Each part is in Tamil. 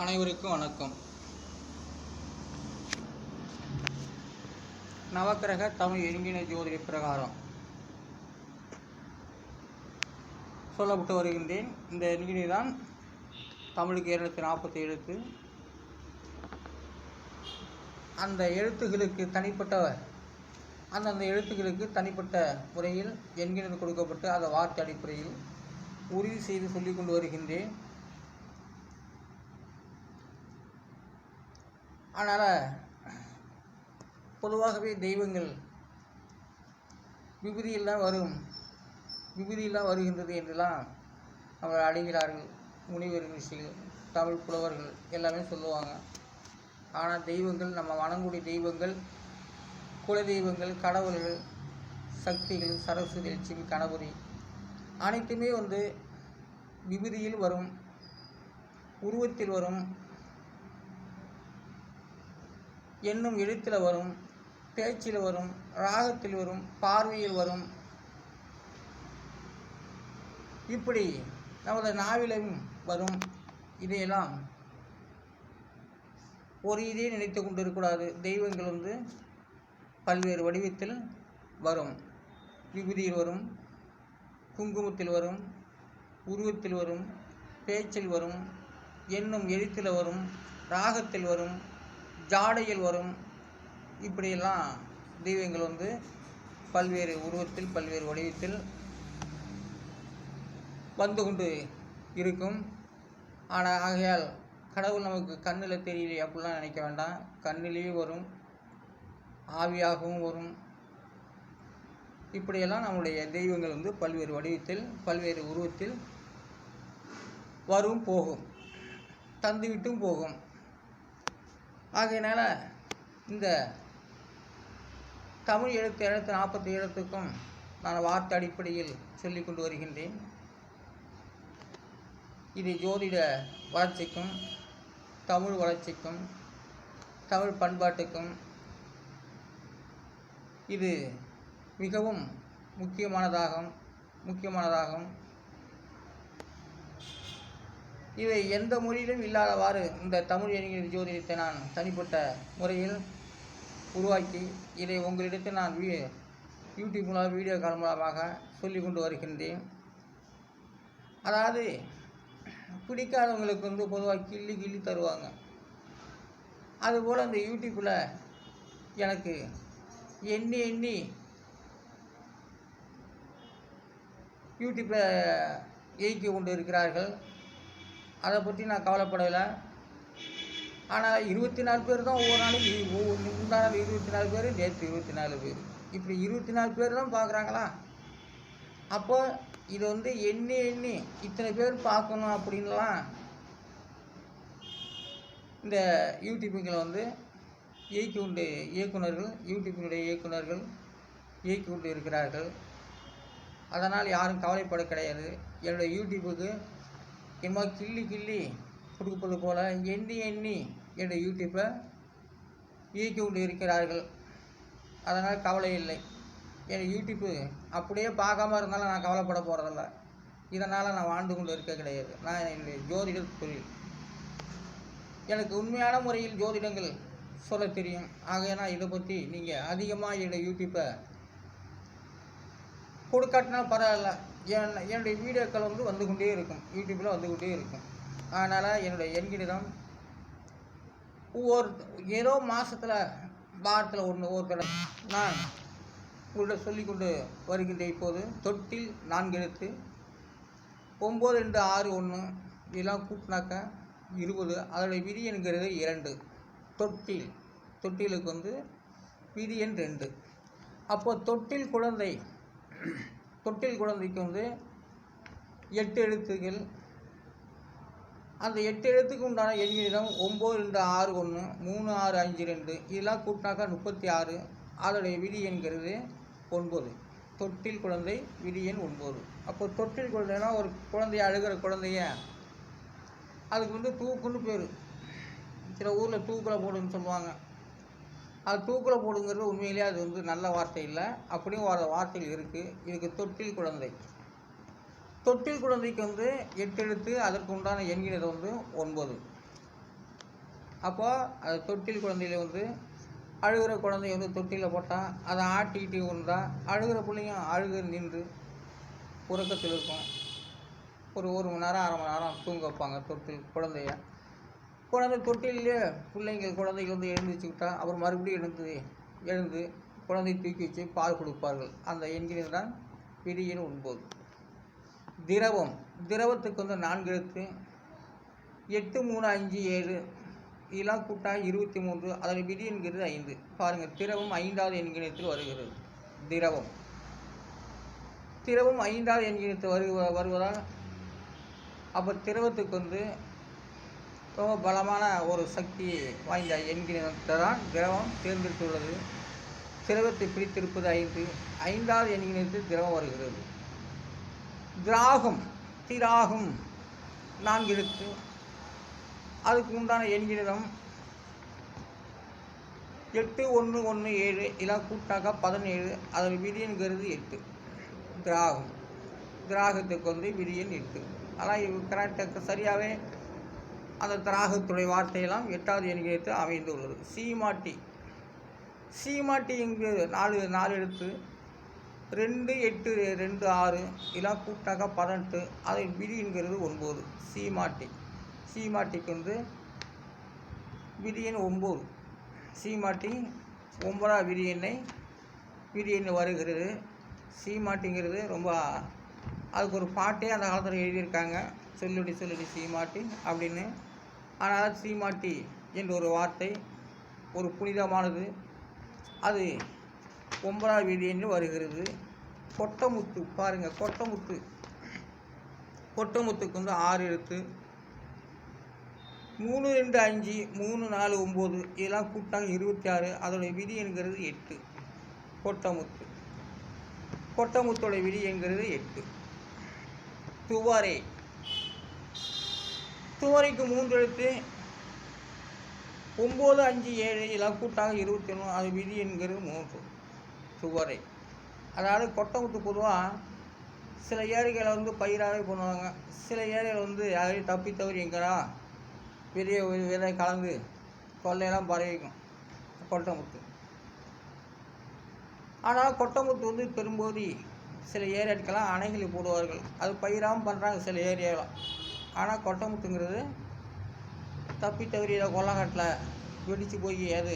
அனைவருக்கும் வணக்கம். நவக்கிரக தமிழ் எண்கிணை ஜோதிட பிரகாரம் சொல்லப்பட்டு வருகின்றேன். இந்த எண்கிணை தான் தமிழுக்கு 240 எழுத்து. அந்த எழுத்துக்களுக்கு அந்தந்த எழுத்துக்களுக்கு தனிப்பட்ட முறையில் எண்கிணை கொடுக்கப்பட்டு அந்த வார்த்தை அடிப்படையில் உறுதி செய்து சொல்லிக் கொண்டு வருகின்றேன். அதனால் பொதுவாகவே தெய்வங்கள் விபூதியெல்லாம் வருகின்றது என்றெல்லாம் நம்ம அடைகிறார்கள். முனிவர் ரிஷிகள், தமிழ் புலவர்கள் எல்லாமே சொல்லுவாங்க. ஆனால் தெய்வங்கள், நம்ம வணங்கக்கூடிய தெய்வங்கள், குல தெய்வங்கள், கடவுள்கள், சக்திகள், சரஸ்வதி, லட்சுமி, கணபதி அனைத்துமே விபூதியில் வரும், உருவத்தில் வரும், என்னும் எழுத்தில் வரும், பேச்சில் வரும், ராகத்தில் வரும், பார்வையில் வரும். இப்படி நமது நாவிலும் வரும். இதையெல்லாம் ஒரு இதே நினைத்து கொண்டிருக்கக்கூடாது. தெய்வங்கள் பல்வேறு வடிவத்தில் வரும். விபூதியில் வரும், குங்குமத்தில் வரும், உருவத்தில் வரும், பேச்சில் வரும், என்னும் எழுத்தில் வரும், ராகத்தில் வரும், ஜாடையில் வரும். இப்படியெல்லாம் தெய்வங்கள் பல்வேறு உருவத்தில், பல்வேறு வடிவத்தில் வந்து கொண்டு இருக்கும். ஆனால் ஆகையால் கடவுள் நமக்கு கண்ணில் தெரியலை அப்படிலாம் நினைக்க வேண்டாம். கண்ணிலேயே வரும், ஆவியாகவும் வரும். இப்படியெல்லாம் நம்முடைய தெய்வங்கள் பல்வேறு வடிவத்தில், பல்வேறு உருவத்தில் வரும், போகும், தந்துவிட்டும் போகும். ஆகையினால இந்த தமிழ் எழுத்து 240 எழுத்துக்கும் நான் வார்த்தை அடிப்படையில் சொல்லிக் கொண்டு வருகின்றேன். இது ஜோதிட வளர்ச்சிக்கும், தமிழ் வளர்ச்சிக்கும், தமிழ் பண்பாட்டுக்கும் இது மிகவும் முக்கியமானதாகும். இவை எந்த மொழியிலும் இல்லாதவாறு இந்த தமிழ் எண்கிணை ஜோதிடத்தை நான் தனிப்பட்ட முறையில் உருவாக்கி இதை உங்களிடத்தில் நான் யூடியூப் மூலம் வீடியோ கால் மூலமாக சொல்லிக் கொண்டு வருகின்றேன். அதாவது பிடிக்காதவங்களுக்கு பொதுவாக கிள்ளி தருவாங்க. அதுபோல் அந்த யூடியூப்பில் எனக்கு எண்ணி யூடியூப்பில் இயக்கி கொண்டு இருக்கிறார்கள். அதை பற்றி நான் கவலைப்படலை. ஆனால் 24 பேர் தான் ஒவ்வொரு நாளைக்கு, முந்தான 24 பேர், நேற்று 24 பேர், இப்படி 24 பேர் தான் பார்க்குறாங்களா? அப்போ இது எண்ணி இத்தனை பேர் பார்க்கணும் அப்படின்லாம் இந்த யூடியூப்புங்களை யூடியூப்பினுடைய இயக்குனர்கள் இயக்கி கொண்டு இருக்கிறார்கள். அதனால் யாரும் கவலைப்பட கிடையாது. என்னுடைய யூடியூப்புக்கு என்னமோ கிள்ளி கொடுப்பது போல் எண்ணி என்னுடைய யூடியூப்பை இயக்கி கொண்டு இருக்கிறார்கள். அதனால் கவலை இல்லை. என் யூடியூப்பு அப்படியே பார்க்காம இருந்தாலும் நான் கவலைப்பட போகிறதில்ல. இதனால் நான் வாழ்ந்து கொண்டு இருக்க கிடையாது. நான் என்னுடைய ஜோதிட தொழில், எனக்கு உண்மையான முறையில் ஜோதிடங்கள் சொல்ல தெரியும். ஆகையினா இதை பற்றி நீங்கள் அதிகமாக என்னுடைய யூடியூப்பை கொடுக்காட்டினா பரவாயில்ல. என்னுடைய வீடியோக்கள் வந்து கொண்டே இருக்கும், யூடியூப்பில் வந்து கொண்டே இருக்கும். அதனால் என்னுடைய எண்கிணிடம் ஏதோ மாதத்தில் வாரத்தில் ஒவ்வொரு தடவை நான் உங்கள்கிட்ட சொல்லி கொண்டு வருகின்ற. இப்போது தொட்டில் 4 எழுத்து, 9, 2, 6, 1 இதெல்லாம் கூட்டினாக்கா 20. அதோடைய விதி என்கிறது 2. தொட்டிலுக்கு விதி எண் 2. அப்போது தொட்டில் குழந்தைக்கு 8 எழுத்துக்கள். அந்த 8 எழுத்துக்கு உண்டான எண்களிடம் 9, 2, 6, 1, 3, 6, 5, 2 இதெல்லாம் கூட்டினாக்கா 36. அதோடைய விதி என்கிறது 9. தொட்டில் குழந்தை விதி எண் 9. அப்போ தொட்டில் குழந்தைனா ஒரு குழந்தைய, அழுகிற குழந்தைய, அதுக்கு தூக்குன்னு பேர். சில ஊரில் தூக்கில் போடுன்னு சொல்லுவாங்க. அது தூக்கில் போடுங்கிறது உண்மையிலேயே அது நல்ல வார்த்தை இல்லை. அப்படியும் வர வார்த்தைகள் இருக்குது. இதுக்கு தொட்டில் குழந்தை. தொட்டில் குழந்தைக்கு 8 எழுத்து, அதற்கு உண்டான எண்கிறது 9. அப்போது அது தொட்டில் குழந்தையில வந்து அழுகிற குழந்தைய வந்து தொட்டியில் போட்டால் அதை ஆட்டிக்கிட்டு இருந்தால் அழுகிற பிள்ளைங்க அழுகு நின்று உறக்கத்தில் இருக்கும். ஒரு மணி நேரம் 1/2 மணி நேரம் தூங்க வைப்பாங்க குழந்தைய. தொட்டிலே குழந்தைகள் வந்து எழுந்திரிச்சுக்கிட்டா அப்புறம் மறுபடியும் எழுந்து குழந்தையை தூக்கி வச்சு பால் கொடுப்பார்கள். அந்த என்கிறது தான் விடியல் 9. திரவத்துக்கு வந்து 4 எழுத்து 8, 3, 5, 7 இதெல்லாம் கூட்டா 23. அதில் விதி என்கிறது 5. பாருங்கள், திரவம் 5வது எண்கிணத்தில் வருகிறது. திரவம் 5வது எண்கிணத்தில் வருவதால் அப்போ திரவத்துக்கு வந்து ரொம்ப பலமான ஒரு சக்தி வாய்ந்த எண்கிணத்தை தான் திரவம் தேர்ந்தெடுத்துள்ளது. திரவத்தை பிடித்திருப்பது 5. 5வது எண்கிணத்தில் திரவம் வருகிறது. திராகம் 4 எழுத்து. அதுக்கு உண்டான எண்கிணம் 8, 1, 1, 7 இதெல்லாம் கூட்டாக்கா 17. அதில் விதியன்கிறது 8. திராகத்துக்கு வந்து விதியன் 8. ஆனால் இது கரெக்டாக சரியாகவே அந்த திராகத்துடைய வார்த்தையெல்லாம் 8வது எண்கிணத்தில் அமைந்துள்ளது. சீமாட்டி இங்கு 4 எழுத்து 2, 8, 2, 6 இதெல்லாம் கூட்டாக்கா 18. அதில் விதியன்கிறது 9. சீமாட்டிக்கு வந்து விதியன் 9. சீமாட்டி 9வது விதியெண்ணை வருகிறது. சீமாட்டிங்கிறது ரொம்ப அதுக்கு ஒரு பாட்டே அந்த காலத்தில் எழுதியிருக்காங்க. சொல்லுடி சீமாட்டி அப்படின்னு. ஆனால் சீமாட்டி என்ற ஒரு வார்த்தை ஒரு புனிதமானது. அது 9வது விதியெண்ணு வருகிறது. கொட்டமுத்து பாருங்கள், கொட்டமுத்துக்கு வந்து 6 எழுத்து 3, 2, 5, 3, 4, 9 இதெல்லாம் கூட்டாங்க 26. அதோடைய விதி என்கிறது 8. கொட்டமுத்தோட விதி என்கிறது 8. துவரைக்கு 3 எழுத்து 9, 5, 7 இதெல்லாம் கூட்டாங்க 21. அது விதி என்கிறது 3. துவரை. அதாவது கொட்டமுத்து பொதுவாக சில ஏரிகளை வந்து பயிராகவே பண்ணுவாங்க. சில ஏரிகள் வந்து யாரையும் தவறி எங்கடா விதை கலந்து கொள்ளையெல்லாம் பரவிக்கும் கொட்டமுத்து. ஆனால் கொட்டமுத்து வந்து பெரும்போது சில ஏரியாக்கெல்லாம் அணைகளை போடுவார்கள். அது பயிராகவும் பண்ணுறாங்க சில ஏரியாவில். ஆனால் கொட்டமுத்துங்கிறது தவறி கொள்ளக்காட்டில் வெடித்து போய் அது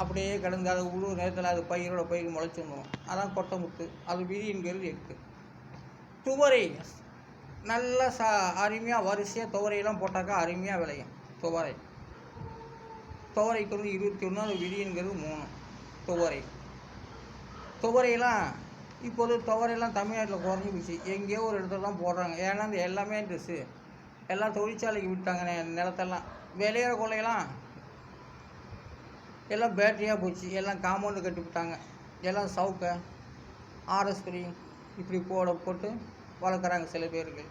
அப்படியே கிடந்து அது உழு நேரத்தில் அது பயிர் முளைச்சி வந்துடும். அதான் கொட்டமுத்து. அது விதிங்கிறது 8. துவரை நல்ல அருமையாக வரிசையாக துவரையெல்லாம் போட்டாக்கா அருமையாக விளையும். துவரைக்கு வந்து 21. அது விதிங்கிறது 3. துவரையெல்லாம் இப்போது துவரையெல்லாம் தமிழ்நாட்டில் குறைஞ்சி போச்சு. எங்கேயோ ஒரு இடத்துல தான் போடுறாங்க. ஏன்னா இந்த எல்லாமே ட்ரெஸ்ஸு எல்லாம் தொழிற்சாலைக்கு விட்டாங்க. நிலத்தெல்லாம் விளையிற கொள்ளையெல்லாம் எல்லாம் பேட்டரியாக போச்சு. எல்லாம் காம்பவுண்டு கட்டி விட்டாங்க. எல்லாம் சவுக்கை ஆர்எஸ்புரி இப்படி போட்டு வளர்க்குறாங்க சில பேர்கள்.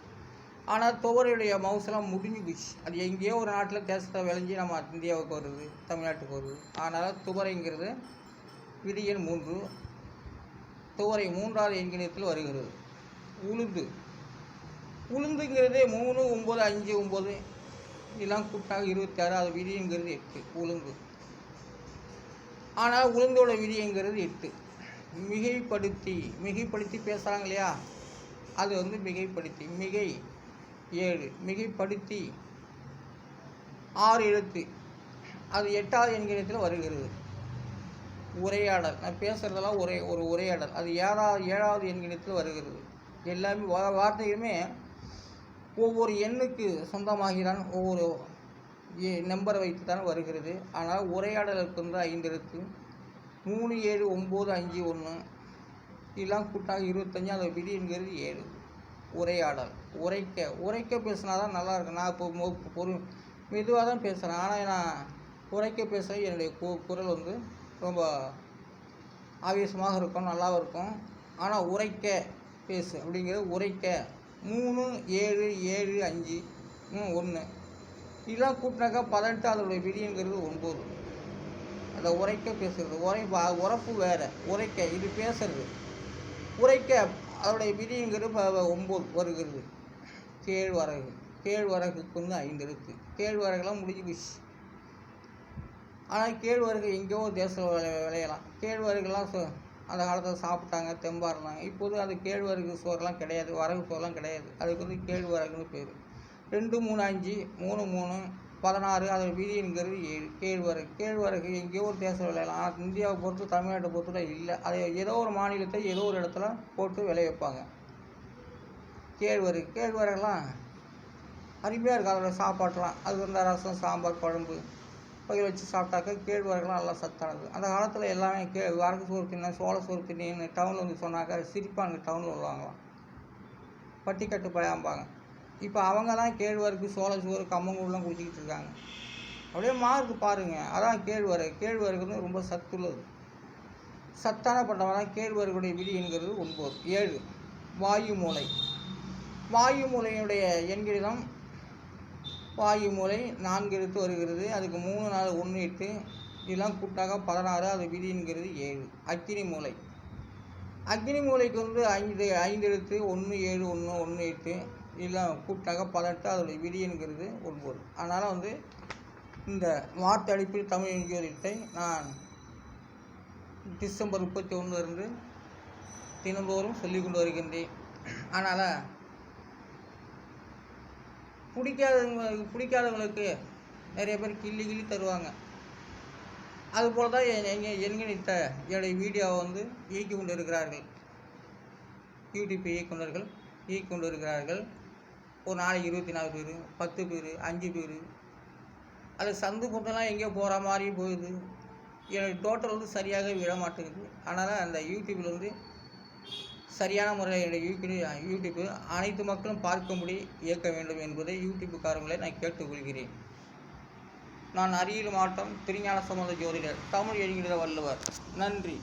ஆனால் துவரையுடைய மவுசெல்லாம் முடிஞ்சு போச்சு. அது எங்கேயோ ஒரு நாட்டில் தேசத்தை விளைஞ்சி நம்ம இந்தியாவுக்கு வருது, தமிழ்நாட்டுக்கு வருது. அதனால் துவரைங்கிறது விதியன் 3. துவரை 3வது எண்கிணத்தில் வருகிறது. உளுந்துங்கிறது 3, 9, 5, 9 இதெல்லாம் கூட்டாக 26. அது விதிங்கிறது 8. உளுந்து. ஆனால் உளுந்தோட விதிங்கிறது 8. மிகைப்படுத்தி பேசுகிறாங்க இல்லையா, அது வந்து மிகைப்படுத்தி. மிகை 7. மிகைப்படுத்தி 6 எழுத்து. அது 8வது எண்கிணத்தில் வருகிறது. உரையாடல், நான் பேசுகிறதெல்லாம் ஒரு உரையாடல். அது 7வது எண்கிணத்தில் வருகிறது. எல்லாமே வார்த்தையுமே ஒவ்வொரு எண்ணுக்கு சொந்தமாகிறான், ஒவ்வொரு நம்பரை வைத்து தான் வருகிறது. ஆனால் உரையாடலுக்கு வந்து 5 எழுத்து 3, 7, 9, 5, 1 இதெல்லாம் கூட்டாக 25. அந்த விதிங்கிறது 7. உரையாடல். உரைக்க பேசினா தான் நல்லாயிருக்கும். நான் இப்போ மெதுவாக தான் பேசுகிறேன். ஆனால் நான் உரைக்க பேச என்னுடைய குரல் வந்து ரொம்ப ஆவேசமாக இருக்கும், நல்லாவும் இருக்கும். ஆனால் உரைக்க பேசு அப்படிங்கிறது உரைக்க 3, 7, 7, 5, 1 இதெல்லாம் கூட்டினாக்கா 18. அதோடைய விதிங்கிறது 9. அந்த உரைக்க பேசுகிறது. உரப்பு வேறு, உரைக்க இது பேசுறது. உரைக்க அதோடைய விதிங்கிறது 9 வருகிறது. கேழ்வரகுக்கு வந்து 5 எழுத்து. கேழ்வரகுலாம் முடிஞ்சு போச்சு. ஆனால் கேழ்வரகு எங்கேயோ ஒரு தேசத்தில் விளையலாம். கேழ்வரகுலாம் அந்த காலத்தில் சாப்பிட்டாங்க, தெம்பாக இருந்தாங்க. இப்போது அது கேழ்வரகு சோறுலாம் கிடையாது, வரகு சோறுலாம் கிடையாது. அதுக்கு வந்து கேழ்வரகுன்னு பேர். 2, 3, 5, 3, 3, 16 அதில் விதிங்கிறது 7. கேழ்வரகு எங்கேயோ ஒரு தேசம் விளையலாம். ஆனால் இந்தியாவை பொறுத்து, தமிழ்நாட்டை பொறுத்து இல்லை. அதை ஏதோ ஒரு மாநிலத்தை ஏதோ ஒரு இடத்துல போட்டு விளைய வைப்பாங்க. கேழ்வரகுலாம் அருமையாக இருக்குது. அதோட சாப்பாட்டெலாம் அது வந்து ரசம், சாம்பார், குழம்பு பயிர் வச்சு சாப்பிட்டாக்க கேழ்வரகுலாம் நல்லா சத்தானது. அந்த காலத்தில் எல்லாமே வரகு சோறு தின்ன, சோள சோறு தின்னு டவுனில் வந்து சொன்னாக்கா சிரிப்பாங்க. டவுனில் வருவாங்களாம், பட்டிக்கட்டு பழையாம்பாங்க. இப்போ அவங்கலாம் கேழ்வரகு, சோள சோறு, கம்மங்கூழ்லாம் குடிச்சிக்கிட்டு இருக்காங்க. அப்படியே மாறுது பாருங்கள். அதான் கேழ்வரகு வந்து ரொம்ப சத்துள்ளது. சத்தான பண்டமாக தான் கேழ்வரகுடைய விதி என்கிறது 9. 7 வாயு மூலையினுடைய எண்கிடம் வாயு மூலை 4 எழுத்து வருகிறது. அதுக்கு 3, 4, 1, 8 இதெல்லாம் கூட்டாக 16. அது விதிங்கிறது 7. அக்னி மூலைக்கு வந்து 5 எழுத்து 1, 7, 1, 1, 8 இதெல்லாம் கூட்டாக 18. அதோடைய விதிங்கிறது 9. அதனால் வந்து இந்த வார்த்தடிப்பில் தமிழ் என்கியோரிட்டை நான் டிசம்பர் 31 தினந்தோறும் சொல்லிக் கொண்டு வருகின்றேன். அதனால் பிடிக்காதவங்களுக்கு நிறைய பேர் கிள்ளி தருவாங்க. அதுபோல் தான் என்கிட்ட என்னுடைய வீடியோவை வந்து இயக்கி கொண்டு இருக்கிறார்கள். யூடியூப் இயக்குநர்கள் இயக்கி கொண்டு இருக்கிறார்கள். ஒரு நாளைக்கு 24 பேர், 10 பேர், 5 பேர். அது சந்து பொட்டெல்லாம் எங்கேயோ போகிற மாதிரி போயிடுது. என்னுடைய டோட்டல் வந்து சரியாக விட மாட்டேங்குது. அதனால் அந்த யூடியூப்பில் வந்து சரியான முறையில் யூடியூப்பு அனைத்து மக்களும் பார்க்கும்படி இயக்க வேண்டும் என்பதை யூடியூப்புக்காரங்களை நான் கேட்டுக்கொள்கிறேன். நான் அரியலூர் மாவட்டம் திருஞான சம்பந்த ஜோதிடர், தமிழ் என்கிற வள்ளுவர். நன்றி.